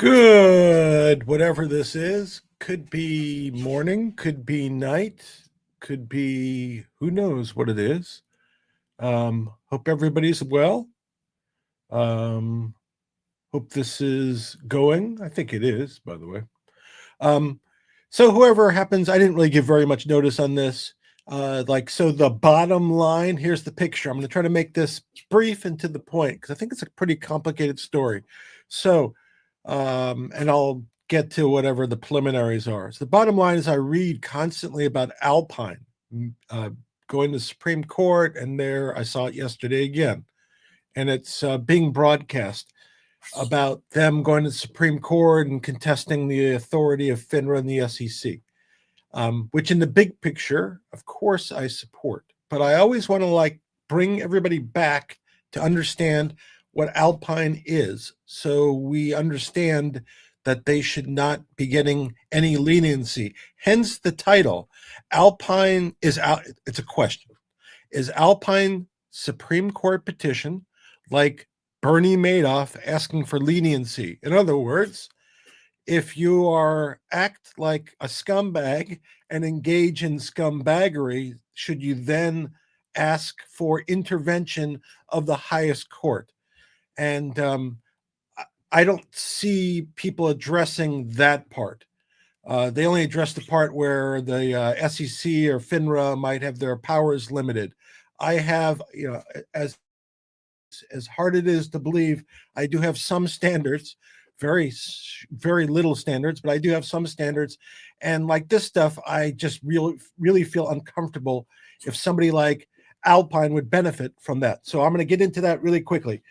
Good, whatever this is. Could be morning, could be night, could be who knows what it is. Hope everybody's well. Um, Hope this is going. I think it is, by the way. Um, so whoever happens, I didn't really give very much notice on this. So the bottom line, here's the picture. I'm going to try to make this brief and to the point because I think it's a pretty complicated story. And I'll get to whatever the preliminaries are. So the bottom line is I read constantly about Alpine going to the Supreme Court, and there I saw it yesterday again. And it's being broadcast about them going to the Supreme Court and contesting the authority of FINRA and the SEC, which in the big picture, of course, I support. But I always want to bring everybody back to understand what Alpine is, so we understand that they should not be getting any leniency. Hence the title. Alpine is out. It's a question. Is Alpine Supreme Court petition like Bernie Madoff asking for leniency? In other words, if you act like a scumbag and engage in scumbaggery, should you then ask for intervention of the highest court? And I don't see people addressing that part. They only address the part where the SEC or FINRA might have their powers limited. I have, as hard it is to believe, I do have some standards, very, very little standards, but I do have some standards. And like this stuff, I just really feel uncomfortable if somebody like Alpine would benefit from that. So I'm going to get into that really quickly.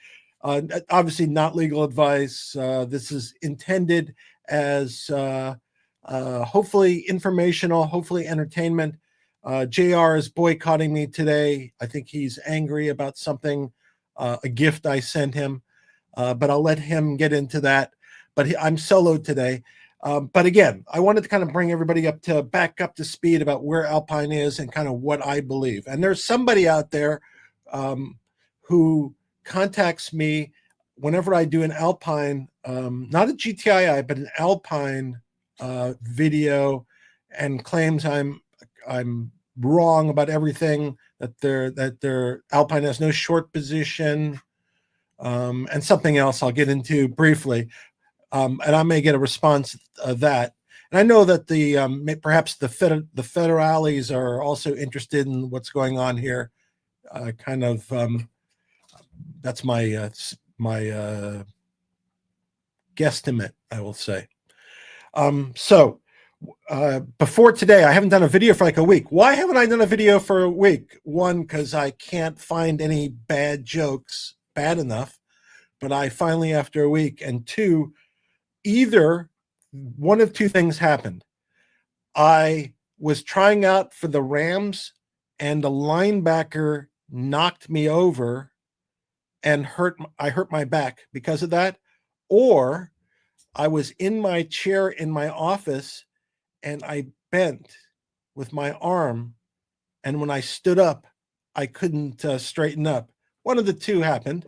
Obviously not legal advice. This is intended as hopefully informational, hopefully entertainment. JR is boycotting me today. I think he's angry about something, a gift I sent him, but I'll let him get into that. But I'm soloed today. But again, I wanted to kind of bring everybody back up to speed about where Alpine is and kind of what I believe. And there's somebody out there who contacts me whenever I do an Alpine, not a GTII, but an Alpine video, and claims I'm wrong about everything, that their Alpine has no short position, and something else I'll get into briefly. And I may get a response of that. And I know that perhaps the federales are also interested in what's going on here. That's my guesstimate, I will say. Before today, I haven't done a video for like a week. Why haven't I done a video for a week? One, because I can't find any bad jokes bad enough, but I finally, after a week. And two, either one of two things happened. I was trying out for the Rams, and the linebacker knocked me over and I hurt my back because of that, or I was in my chair in my office and I bent with my arm, and when I stood up, I couldn't straighten up. One of the two happened.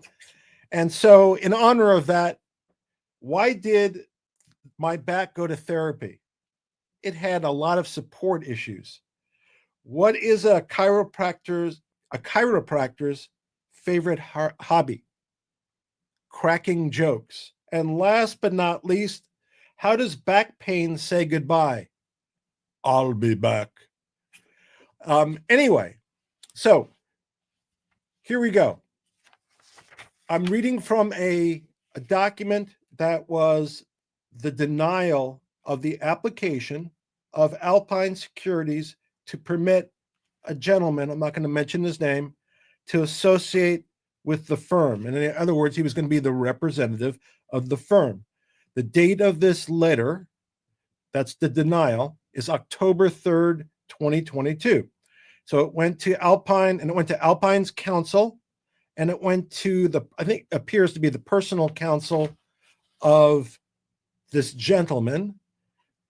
And so in honor of that, why did my back go to therapy? It had a lot of support issues. What is a chiropractor's favorite hobby? Cracking jokes. And last but not least, how does back pain say goodbye? I'll be back. Anyway, so here we go. I'm reading from a document that was the denial of the application of Alpine Securities to permit a gentleman, I'm not going to mention his name, to associate with the firm. And in other words, he was going to be the representative of the firm. The date of this letter, that's the denial, is October 3rd, 2022. So it went to Alpine, and it went to Alpine's counsel, and it went to I think appears to be the personal counsel of this gentleman,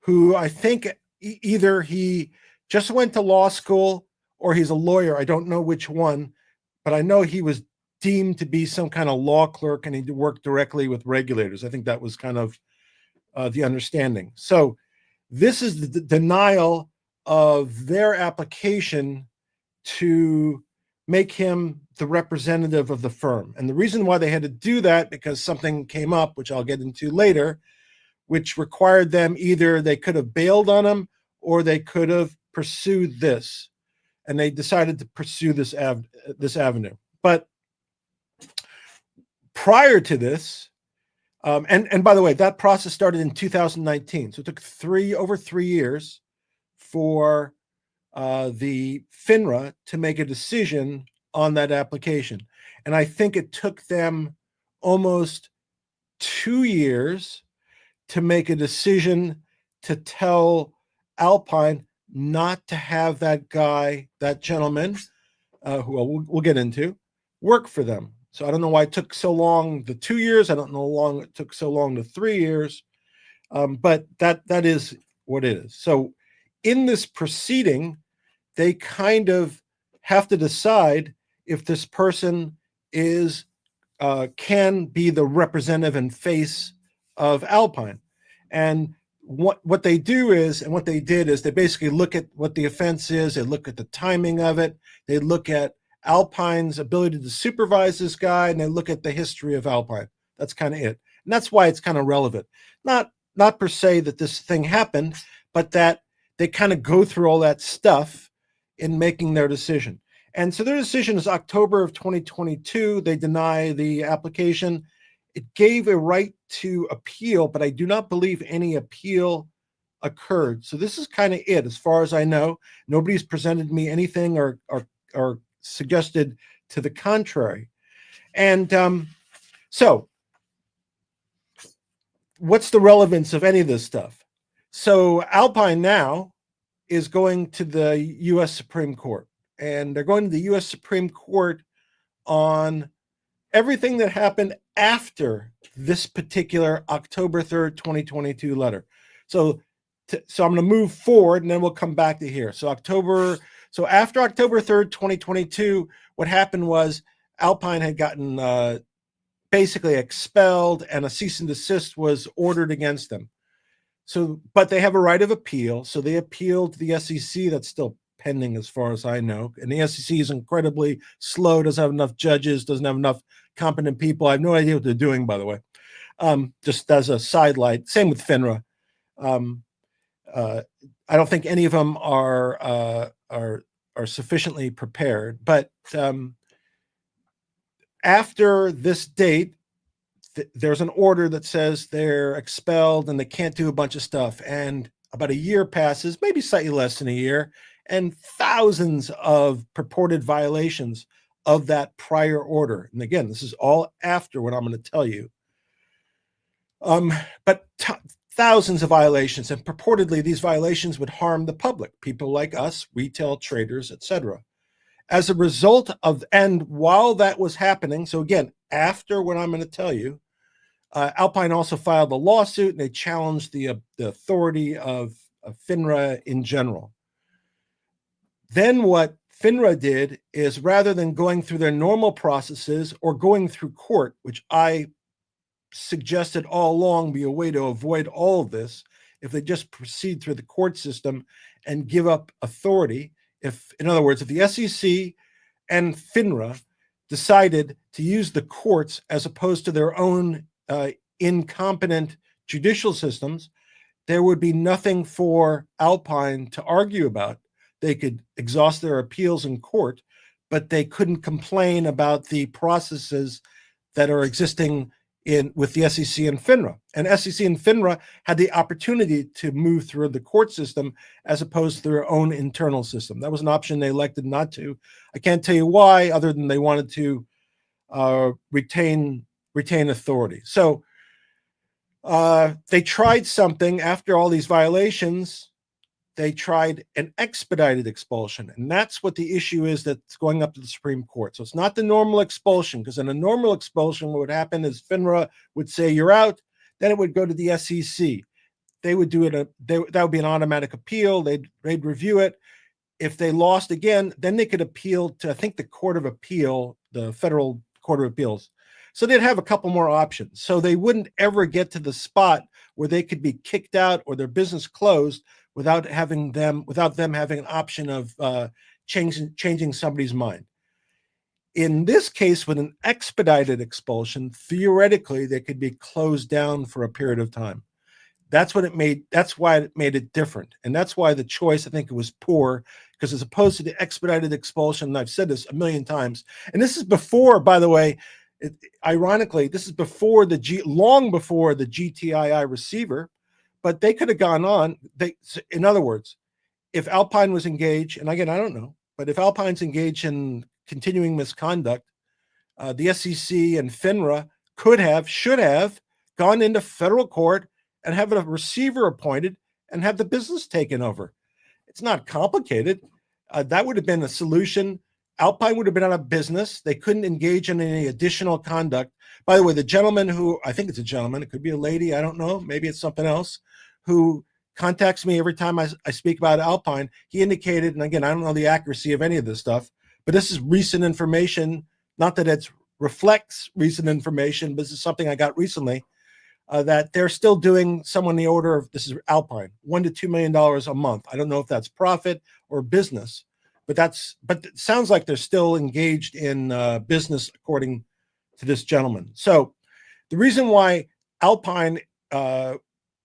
who I think either he just went to law school or he's a lawyer. I don't know which one, but I know he was deemed to be some kind of law clerk, and he worked directly with regulators. I think that was kind of the understanding. So this is the denial of their application to make him the representative of the firm. And the reason why they had to do that, because something came up, which I'll get into later, which required them either they could have bailed on him or they could have pursued this. And they decided to pursue this avenue. But prior to this, and by the way, that process started in 2019. So it took over 3 years for the FINRA to make a decision on that application. And I think it took them almost 2 years to make a decision to tell Alpine not to have that gentleman, who we'll get into, work for them. So I don't know why it took so long, the 2 years. I don't know how long it took so long, the 3 years. But that is what it is. So in this proceeding, they kind of have to decide if this person can be the representative and face of Alpine. And what they do is, and what they did is, they basically look at what the offense is, they look at the timing of it, they look at Alpine's ability to supervise this guy, and they look at the history of Alpine. That's kind of it. And that's why it's kind of relevant. Not per se that this thing happened, but that they kind of go through all that stuff in making their decision. And so their decision is October of 2022. They deny the application. It gave a right to appeal, but I do not believe any appeal occurred. So this is kind of it, as far as I know. Nobody's presented me anything or suggested to the contrary. And so what's the relevance of any of this stuff? So Alpine now is going to the U.S. Supreme Court, and they're going to the U.S. Supreme Court on everything that happened after this particular October 3rd, 2022 letter. So I'm going to move forward, and then we'll come back to here. So after October 3rd, 2022, what happened was Alpine had gotten basically expelled, and a cease and desist was ordered against them. So, but they have a right of appeal. So they appealed to the SEC. That's still pending as far as I know. And the SEC is incredibly slow, doesn't have enough judges, doesn't have enough competent people. I have no idea what they're doing, by the way. Just as a sidelight, same with FINRA. I don't think any of them are sufficiently prepared. But after this date, there's an order that says they're expelled and they can't do a bunch of stuff. And about a year passes, maybe slightly less than a year, and thousands of purported violations of that prior order. And again, this is all after what I'm going to tell you. But thousands of violations, and purportedly these violations would harm the public, people like us, retail traders, etc. As a result of, and while that was happening, so again, after what I'm going to tell you, Alpine also filed a lawsuit, and they challenged the authority of FINRA in general. Then what FINRA did is, rather than going through their normal processes or going through court, which I suggested all along be a way to avoid all of this, if they just proceed through the court system and give up authority, in other words, if the SEC and FINRA decided to use the courts as opposed to their own incompetent judicial systems, there would be nothing for Alpine to argue about. They could exhaust their appeals in court, but they couldn't complain about the processes that are existing with the SEC and FINRA. And SEC and FINRA had the opportunity to move through the court system as opposed to their own internal system. That was an option they elected not to. I can't tell you why, other than they wanted to retain authority. So they tried something after all these violations. They tried an expedited expulsion, and that's what the issue is that's going up to the Supreme Court. So it's not the normal expulsion, because in a normal expulsion, what would happen is FINRA would say you're out, then it would go to the SEC. They would do it. That would be an automatic appeal. They'd review it. If they lost again, then they could appeal to, I think, the Court of Appeal, the Federal Court of Appeals. So they'd have a couple more options. So they wouldn't ever get to the spot where they could be kicked out or their business closed without them having an option of changing somebody's mind. In this case, with an expedited expulsion, theoretically, they could be closed down for a period of time. That's why it made it different. And that's why the choice, I think it was poor, because as opposed to the expedited expulsion, and I've said this a million times, and this is before, by the way, ironically, this is long before the GTII receiver, but they could have gone on. In other words, if Alpine was engaged, and again, I don't know, but if Alpine's engaged in continuing misconduct, the SEC and FINRA should have gone into federal court and have a receiver appointed and have the business taken over. It's not complicated. That would have been a solution. Alpine would have been out of business. They couldn't engage in any additional conduct. By the way, the gentleman who, I think it's a gentleman, it could be a lady, I don't know, maybe it's something else, who contacts me every time I speak about Alpine, he indicated, and again, I don't know the accuracy of any of this stuff, but this is recent information, not that it reflects recent information, but this is something I got recently, that they're still doing somewhere in the order of, this is Alpine, $1 to $2 million a month. I don't know if that's profit or business, but it sounds like they're still engaged in business according to this gentleman. So the reason why Alpine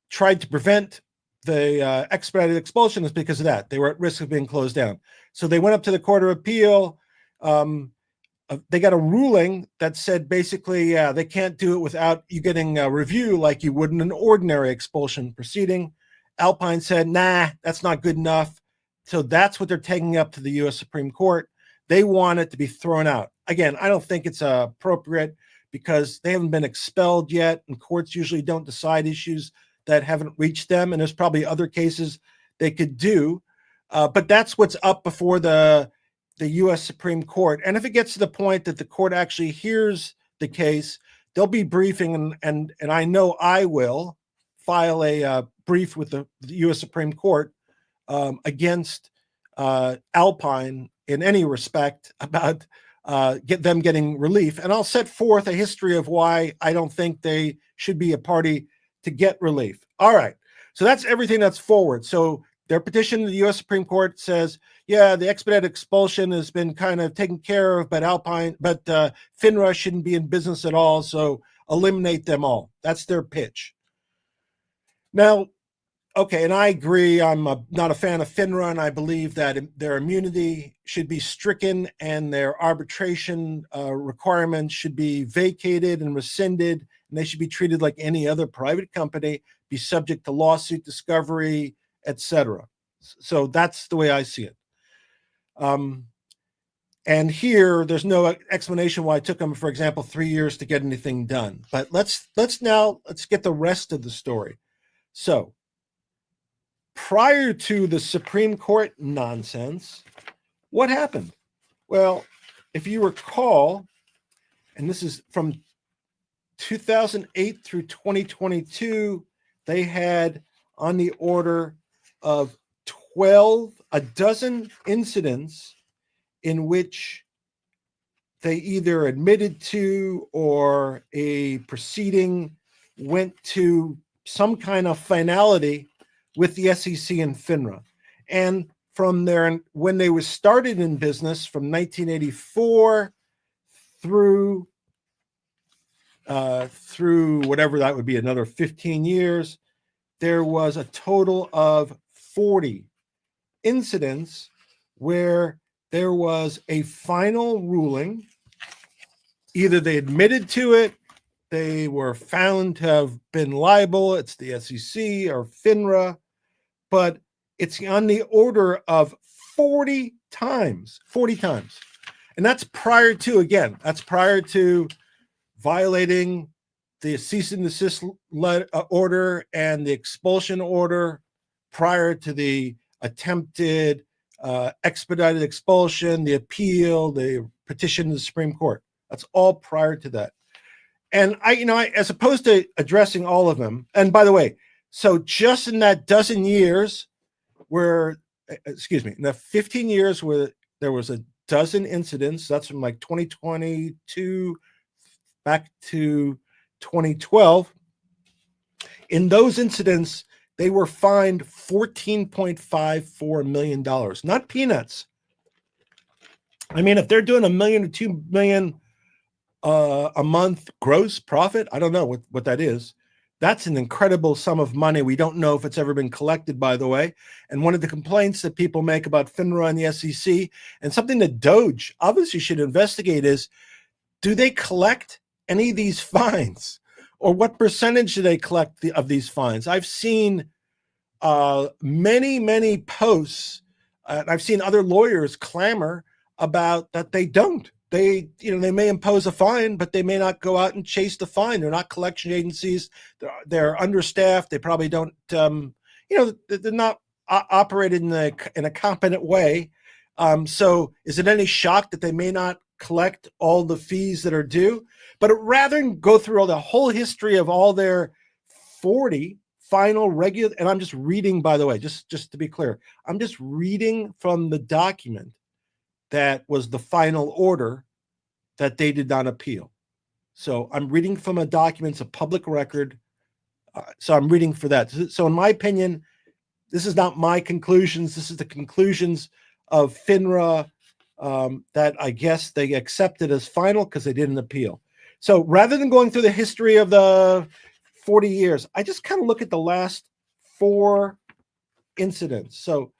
tried to prevent the expedited expulsion is because of that. They were at risk of being closed down. So they went up to the Court of Appeal. They got a ruling that said basically, they can't do it without you getting a review like you would in an ordinary expulsion proceeding. Alpine said, nah, that's not good enough. So that's what they're taking up to the U.S. Supreme Court. They want it to be thrown out. Again, I don't think it's appropriate because they haven't been expelled yet, and courts usually don't decide issues that haven't reached them, and there's probably other cases they could do. But that's what's up before the U.S. Supreme Court. And if it gets to the point that the court actually hears the case, they'll be briefing, and I know I will file a brief with the U.S. Supreme Court against Alpine in any respect about them getting relief. And I'll set forth a history of why I don't think they should be a party to get relief. All right. So that's everything that's forward. So their petition to the U.S. Supreme Court says, yeah, the expedited expulsion has been kind of taken care of, but FINRA shouldn't be in business at all, so eliminate them all. That's their pitch. Now, okay, and I agree. I'm not a fan of FINRA, and I believe that their immunity should be stricken and their arbitration requirements should be vacated and rescinded, and they should be treated like any other private company, be subject to lawsuit discovery, etc. So that's the way I see it. And here, there's no explanation why it took them, for example, 3 years to get anything done. But let's get the rest of the story. So prior to the Supreme Court nonsense, what happened? Well, if you recall, and this is from 2008 through 2022, they had on the order of a dozen incidents in which they either admitted to or a proceeding went to some kind of finality with the SEC and FINRA. And from there, when they were started in business from 1984 through whatever that would be, another 15 years, there was a total of 40 incidents where there was a final ruling. Either they admitted to it, they were found to have been liable, it's the SEC or FINRA, but it's on the order of 40 times. And that's prior to violating the cease and desist order and the expulsion order, prior to the attempted expedited expulsion, the appeal, the petition to the Supreme Court. That's all prior to that. And I as opposed to addressing all of them, and by the way, so just in that dozen years in the 15 years where there was a dozen incidents, that's from like 2022 back to 2012. In those incidents, they were fined $14.54 million. Not peanuts. I mean, if they're doing $1 million to $2 million a month gross profit, I don't know what that is. That's an incredible sum of money. We don't know if it's ever been collected, by the way. And one of the complaints that people make about FINRA and the SEC, and something that DOJ obviously should investigate, is, do they collect any of these fines? Or what percentage do they collect of these fines? I've seen many posts. I've seen other lawyers clamor about that they don't. They may impose a fine, but they may not go out and chase the fine. They're not collection agencies. They're understaffed. They probably don't. They're not operated in a competent way. So, is it any shock that they may not collect all the fees that are due? But rather than go through the whole history of all their 40 final regular, and I'm just reading, by the way, just to be clear, I'm just reading from the document that was the final order that they did not appeal. So I'm reading from a document, it's a public record. So I'm reading for that. So in my opinion, this is not my conclusions. This is the conclusions of FINRA that I guess they accepted as final because they didn't appeal. So rather than going through the history of the 40 years, I just kind of look at the last 4 incidents. So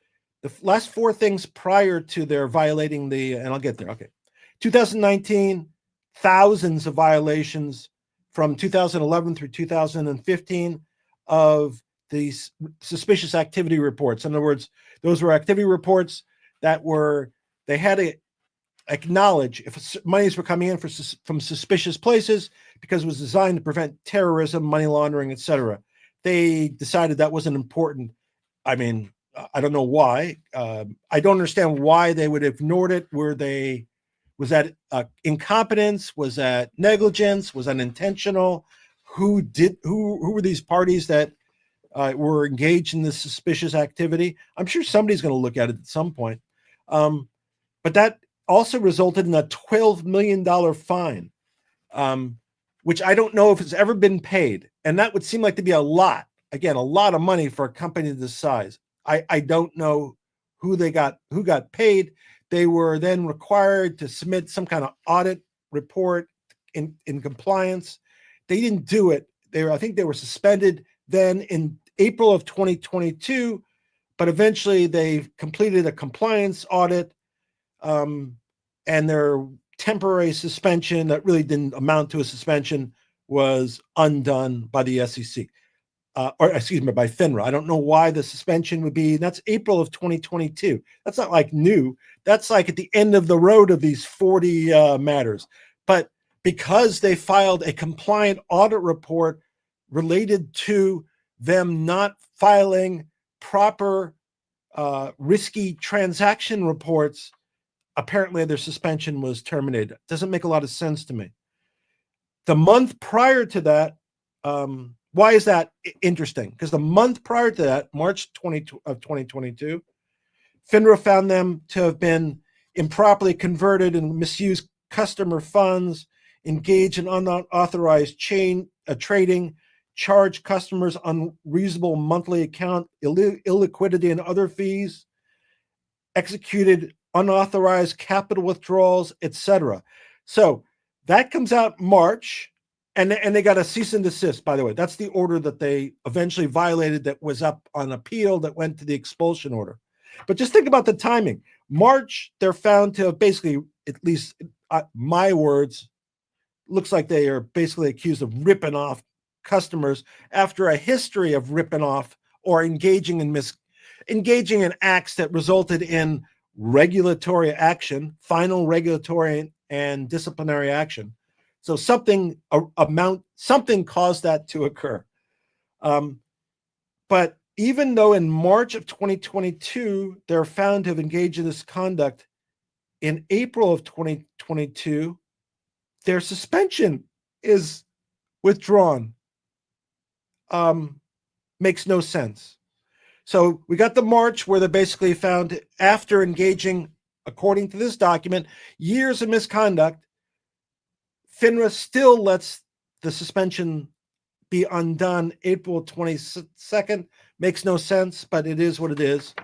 the last 4 things prior to their violating and I'll get there. Okay. 2019, thousands of violations from 2011 through 2015 of these suspicious activity reports. In other words, those were activity reports that they had to acknowledge if monies were coming in from suspicious places because it was designed to prevent terrorism, money laundering, etc. They decided that wasn't important. I mean, I don't know why. I don't understand why they would have ignored it. Was that incompetence? Was that negligence? Was that intentional? Who were these parties that were engaged in this suspicious activity? I'm sure somebody's going to look at it at some point. But that also resulted in a $12 million fine, which I don't know if it's ever been paid. And that would seem like to be a lot of money for a company this size. I don't know who got paid. They were then required to submit some kind of audit report in compliance. They didn't do it. I think they were suspended then in April of 2022, but eventually they completed a compliance audit, and their temporary suspension that really didn't amount to a suspension was undone by the SEC. By FINRA. I don't know why the suspension would be. That's April of 2022. That's not like new. That's like at the end of the road of these 40 matters. But because they filed a compliant audit report related to them not filing proper risky transaction reports, apparently their suspension was terminated. Doesn't make a lot of sense to me. The month prior to that, why is that interesting? Because the month prior to that, March 2022, FINRA found them to have been improperly converted and misused customer funds, engaged in unauthorized trading, charged customers unreasonable monthly account illiquidity and other fees, executed unauthorized capital withdrawals, etc. So that comes out March. And they got a cease and desist, by the way. That's the order that they eventually violated that was up on appeal that went to the expulsion order. But just think about the timing. March, they're found to have basically, at least my words, looks like they are basically accused of ripping off customers after a history of ripping off or engaging in acts that resulted in regulatory action, final regulatory and disciplinary action. So something caused that to occur. But even though in March of 2022, they're found to have engaged in this conduct, in April of 2022, their suspension is withdrawn. Makes no sense. So we got the March where they're basically found after engaging, according to this document, years of misconduct, FINRA still lets the suspension be undone April 22nd. Makes no sense, but it is what it is.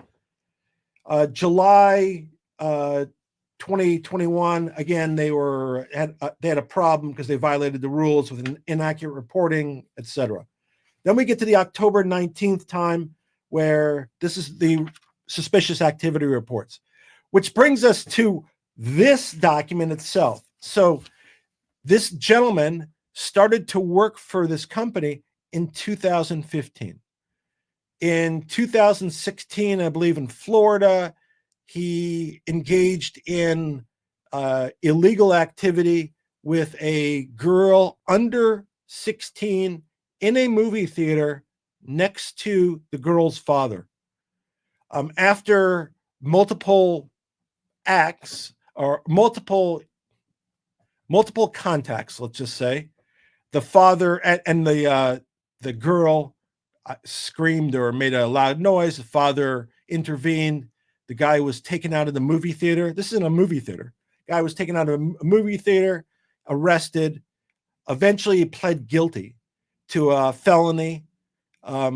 July 2021, again, they had a problem because they violated the rules with an inaccurate reporting, etc. Then we get to the October 19th time, where this is the suspicious activity reports, which brings us to this document itself. So this gentleman started to work for this company in 2015. In 2016, I believe in Florida, he engaged in illegal activity with a girl under 16 in a movie theater next to the girl's father. After multiple acts or multiple contacts, let's just say, the father and the girl screamed or made a loud noise. The father intervened. The guy was taken out of the movie theater. This is in a movie theater. Guy was taken out of a movie theater, arrested. Eventually, he pled guilty to a felony. I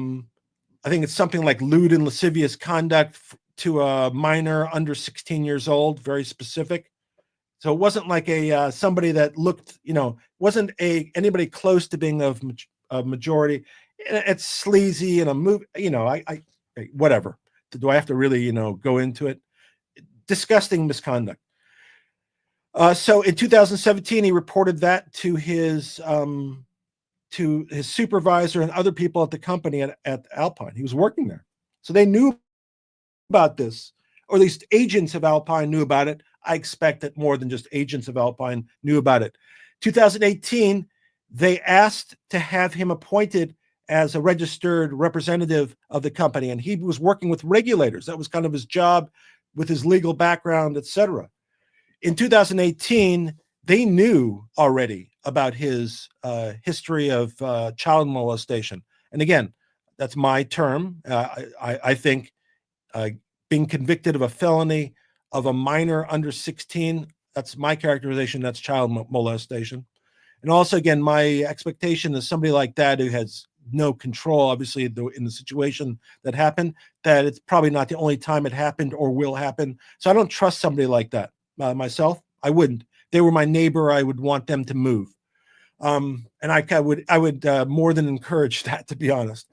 think it's something like lewd and lascivious conduct to a minor under 16 years old. Very specific. So it wasn't like a somebody that looked, wasn't anybody close to being of majority. It's sleazy in a movie, I whatever. Do I have to really, go into it? Disgusting misconduct. So in 2017, he reported that to his supervisor and other people at the company at Alpine. He was working there. So they knew about this, or at least agents of Alpine knew about it. I expect that more than just agents of Alpine knew about it. 2018, they asked to have him appointed as a registered representative of the company, and he was working with regulators. That was kind of his job with his legal background, etc. In 2018, they knew already about his history of child molestation. And again, that's my term. I think being convicted of a felony of a minor under 16, that's my characterization, that's child molestation. And also, again, my expectation is somebody like that who has no control, obviously, in the situation that happened, that it's probably not the only time it happened or will happen. So I don't trust somebody like that. Myself, I wouldn't. If they were my neighbor, I would want them to move. And I would more than encourage that, to be honest.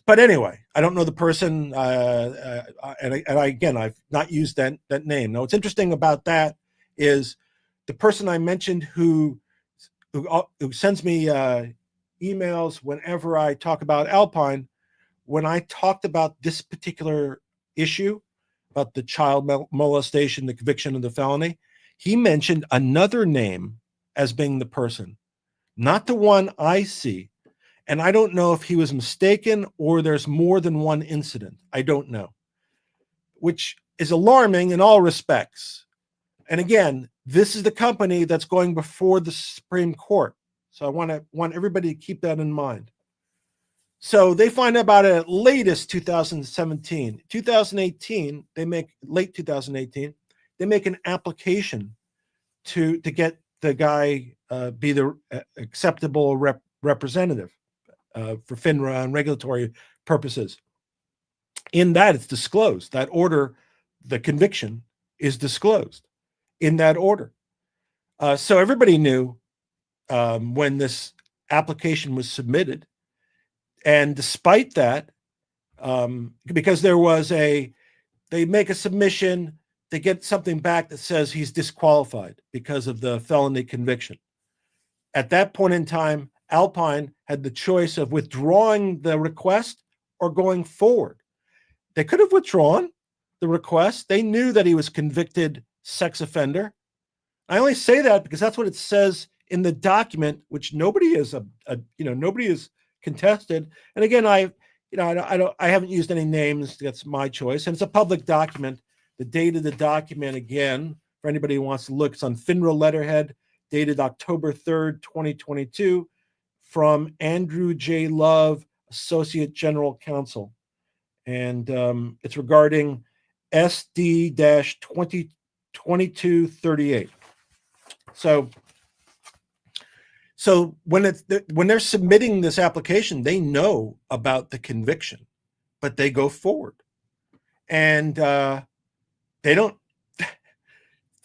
But anyway, I don't know the person, and I've not used that name. Now, what's interesting about that is the person I mentioned who sends me emails whenever I talk about Alpine. When I talked about this particular issue, about the child molestation, the conviction of the felony, he mentioned another name as being the person, not the one I see. And I don't know if he was mistaken or there's more than one incident. I don't know, which is alarming in all respects. And again, this is the company that's going before the Supreme Court. So I want everybody to keep that in mind. So they find out about it at latest 2017. 2018, late 2018, they make an application to get the guy be the acceptable representative for FINRA and regulatory purposes. In that, it's disclosed. That order, the conviction, is disclosed in that order. So everybody knew when this application was submitted. And despite that, because they make a submission, they get something back that says he's disqualified because of the felony conviction. At that point in time, Alpine had the choice of withdrawing the request or going forward. They could have withdrawn the request. They knew that he was convicted sex offender. I only say that because that's what it says in the document, which nobody is nobody is contested. And again, I haven't used any names. That's my choice, and it's a public document. The date of the document, again, for anybody who wants to look, it's on FINRA letterhead, dated October 3rd, 2022, from Andrew J. Love, Associate General Counsel. And it's regarding SD-202238. So So when they're submitting this application, they know about the conviction, but they go forward, and they don't.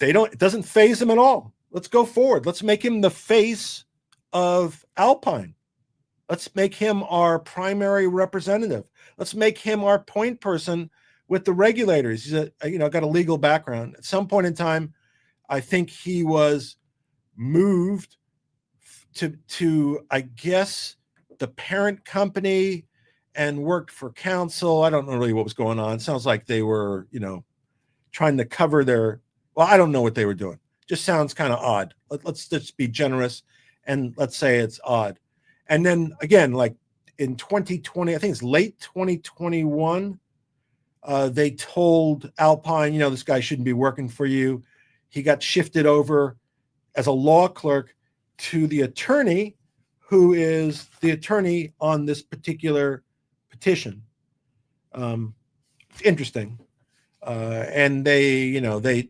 It doesn't faze them at all. Let's go forward. Let's make him the face of Alpine. Let's make him our primary representative. Let's make him our point person with the regulators. He's got a legal background. At some point in time, I think he was moved to I guess the parent company and worked for counsel. I don't know really what was going on. It sounds like they were, trying to cover their, well, I don't know what they were doing. Just sounds kind of odd. Let's just be generous and let's say it's odd. And then again, like in 2020, I think it's late 2021, they told Alpine, this guy shouldn't be working for you. He got shifted over as a law clerk to the attorney who is the attorney on this particular petition. It's interesting. And they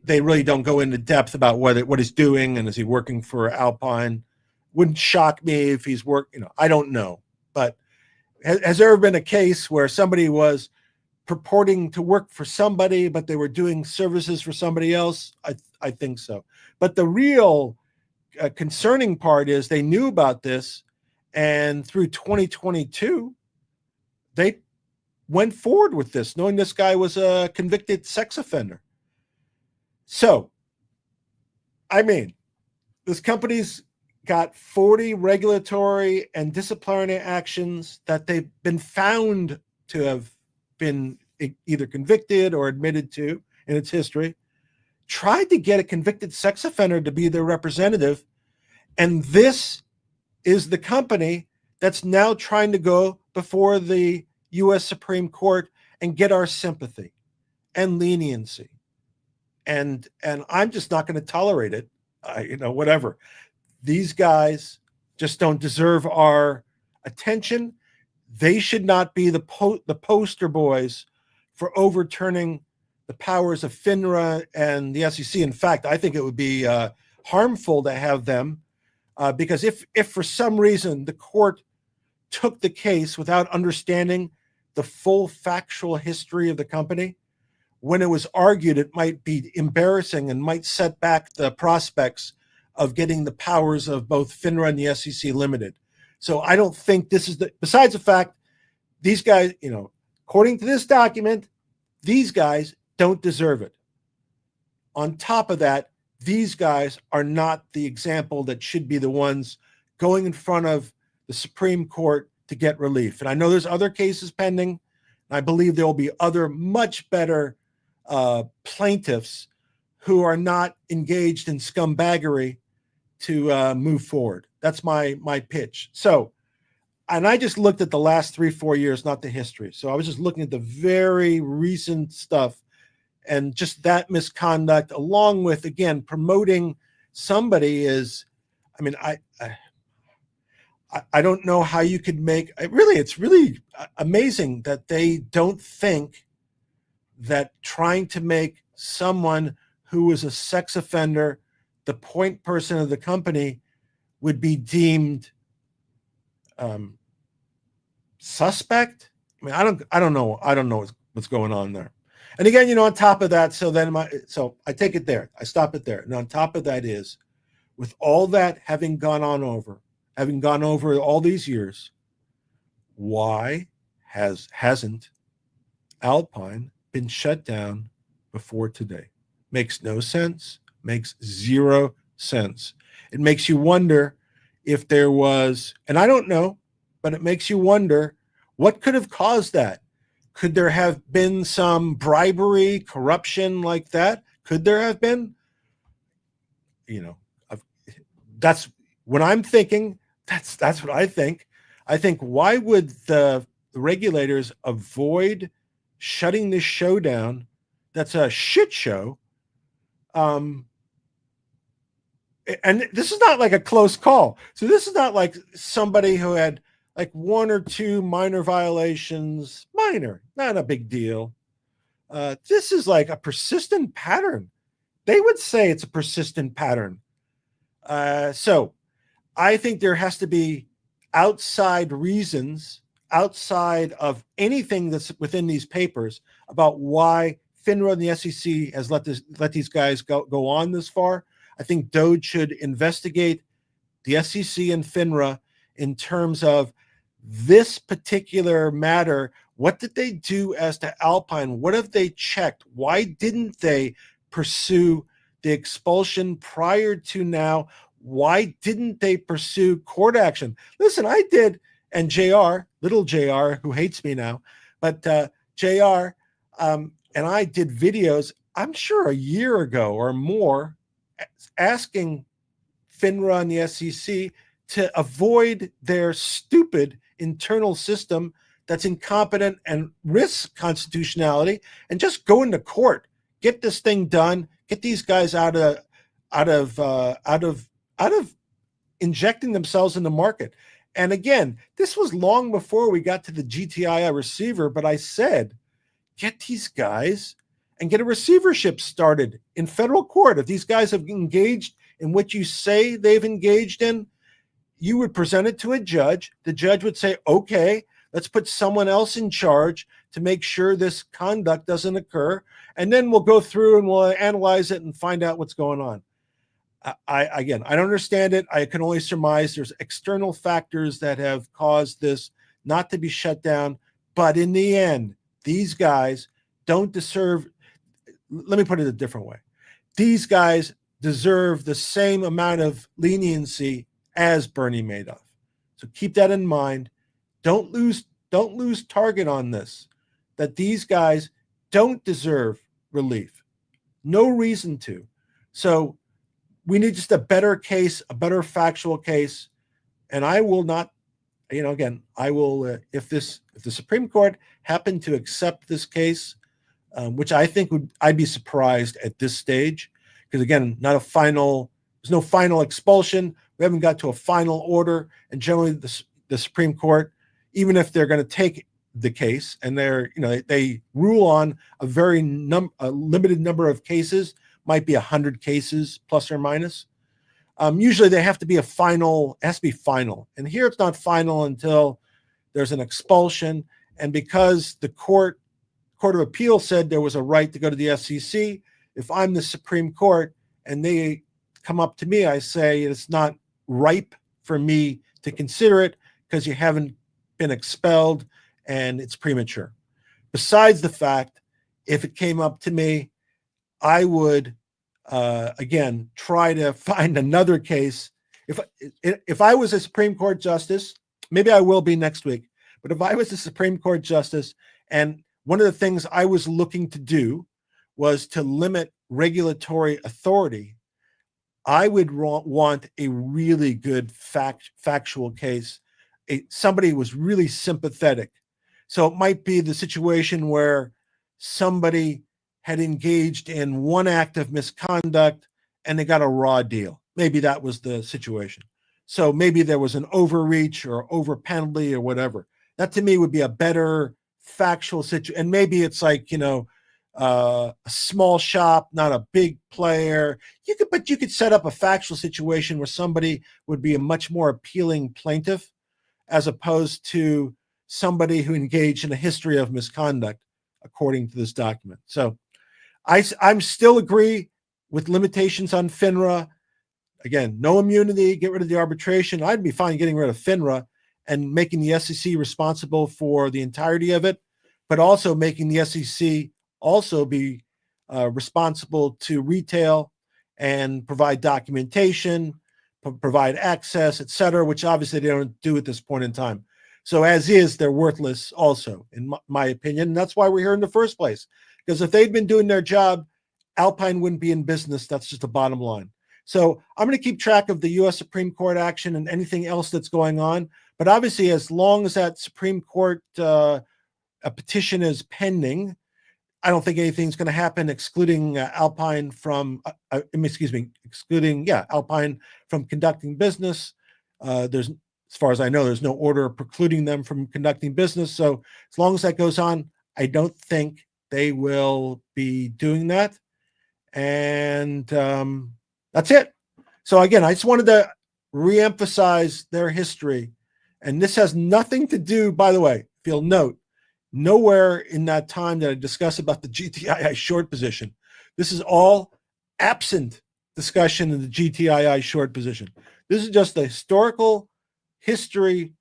really don't go into depth about what he's doing and is he working for Alpine. Wouldn't shock me if he's I don't know. But has there ever been a case where somebody was purporting to work for somebody, but they were doing services for somebody else? I think so. But the real concerning part is they knew about this, and through 2022, they went forward with this, knowing this guy was a convicted sex offender. So, I mean, this company's got 40 regulatory and disciplinary actions that they've been found to have been either convicted or admitted to in its history, tried to get a convicted sex offender to be their representative, and this is the company that's now trying to go before the U.S. Supreme Court and get our sympathy and leniency. And I'm just not going to tolerate it. Whatever. These guys just don't deserve our attention. They should not be the poster boys for overturning the powers of FINRA and the SEC. In fact, I think it would be harmful to have them because if for some reason the court took the case without understanding the full factual history of the company, when it was argued, it might be embarrassing and might set back the prospects of getting the powers of both FINRA and the SEC limited. So I don't think this is besides the fact, these guys, according to this document, these guys don't deserve it. On top of that, these guys are not the example that should be the ones going in front of the Supreme Court to get relief. And I know there's other cases pending. And I believe there will be other much better plaintiffs who are not engaged in scumbaggery to move forward. That's my pitch. So, and I just looked at the last 3-4 years, not the history. So I was just looking at the very recent stuff and just that misconduct, along with, again, promoting somebody is, I mean, I don't know how you could make, it's really amazing that they don't think that trying to make someone who was a sex offender the point person of the company would be deemed suspect. I mean, I don't know what's going on there. And again, on top of that, so I take it there. I stop it there. And on top of that is, with all that having gone over all these years, why hasn't Alpine been shut down before today? Makes no sense. Makes zero sense. It makes you wonder if there was, and I don't know, but it makes you wonder what could have caused that. Could there have been some bribery, corruption like that? Could there have been? That's what I'm thinking. That's what I think. I think, why would the regulators avoid shutting this show down? That's a shit show. And this is not like a close call. So this is not like somebody who had like 1 or 2 minor violations, not a big deal. This is like a persistent pattern. They would say it's a persistent pattern. So I think there has to be outside reasons, outside of anything that's within these papers, about why FINRA and the SEC has let these guys go on this far. I think DOJ should investigate the SEC and FINRA in terms of this particular matter. What did they do as to Alpine? What have they checked? Why didn't they pursue the expulsion prior to now? Why didn't they pursue court action? Listen, I did, and JR, little JR, who hates me now, but JR and I did videos, I'm sure a year ago or more, asking FINRA and the SEC to avoid their stupid internal system that's incompetent and risks constitutionality, and just go into court, get this thing done, get these guys out of injecting themselves in the market. And again, this was long before we got to the GTII receiver, but I said, get these guys and get a receivership started in federal court. If these guys have engaged in what you say they've engaged in, you would present it to a judge. The judge would say, okay, let's put someone else in charge to make sure this conduct doesn't occur. And then we'll go through and we'll analyze it and find out what's going on. I don't understand it. I can only surmise there's external factors that have caused this not to be shut down. But in the end, these guys don't deserve, let me put it a different way. These guys deserve the same amount of leniency as Bernie Madoff. So keep that in mind. Don't lose target on this, that these guys don't deserve relief. No reason to. So we need just a better case, a better factual case. And I will not, again, I will, if the Supreme Court happened to accept this case, which I think I'd be surprised at this stage, because again, there's no final expulsion. We haven't got to a final order. And generally the Supreme Court, even if they're going to take the case and they rule on a very limited number of cases, might be 100 cases plus or minus. Usually they have to be it has to be final. And here it's not final until there's an expulsion. And because the Court of Appeal said there was a right to go to the SEC, if I'm the Supreme Court and they come up to me, I say it's not ripe for me to consider it because you haven't been expelled and it's premature. Besides the fact, if it came up to me, I would, again, try to find another case. If I was a Supreme Court justice, maybe I will be next week, but if I was a Supreme Court justice, and one of the things I was looking to do was to limit regulatory authority, I would want a really good factual case. Somebody was really sympathetic. So it might be the situation where somebody had engaged in one act of misconduct and they got a raw deal. Maybe that was the situation. So maybe there was an overreach or over penalty or whatever. That to me would be a better factual situation. And maybe it's like, a small shop, not a big player. But you could set up a factual situation where somebody would be a much more appealing plaintiff as opposed to somebody who engaged in a history of misconduct, according to this document. So I'm still agree with limitations on FINRA. Again, no immunity, get rid of the arbitration. I'd be fine getting rid of FINRA and making the SEC responsible for the entirety of it, but also making the SEC also be responsible to retail and provide documentation, provide access, et cetera, which obviously they don't do at this point in time. So as is, they're worthless also, in my opinion. And that's why we're here in the first place. Because if they'd been doing their job, Alpine wouldn't be in business. That's just the bottom line. So I'm going to keep track of the U.S. Supreme Court action and anything else that's going on. But obviously, as long as that Supreme Court a petition is pending, I don't think anything's going to happen excluding Alpine from, Alpine from conducting business. As far as I know, there's no order precluding them from conducting business. So as long as that goes on, I don't think they will be doing that. And that's it. So again, I just wanted to reemphasize their history. And this has nothing to do, by the way, if you'll note, nowhere in that time that I discuss about the GTII short position. This is all absent discussion in the GTII short position. This is just the historical history,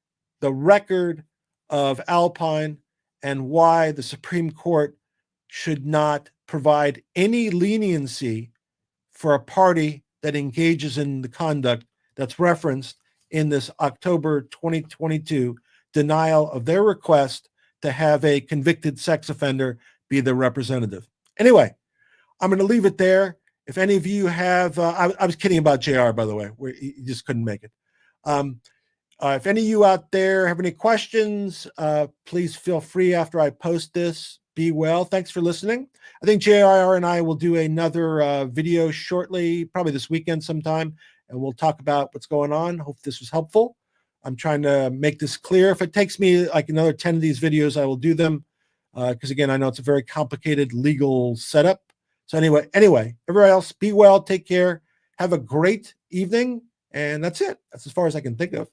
the record of Alpine, and why the Supreme Court should not provide any leniency for a party that engages in the conduct that's referenced in this October 2022 denial of their request to have a convicted sex offender be their representative. Anyway, I'm going to leave it there. If any of you have, I was kidding about JR, by the way, where he just couldn't make it. If any of you out there have any questions, please feel free after I post this. Be well. Thanks for listening. I think JR and I will do another video shortly, probably this weekend sometime, and we'll talk about what's going on. Hope this was helpful. I'm trying to make this clear. If it takes me like another 10 of these videos, I will do them because, again, I know it's a very complicated legal setup. So anyway, everybody else, be well, take care, have a great evening, and that's it. That's as far as I can think of.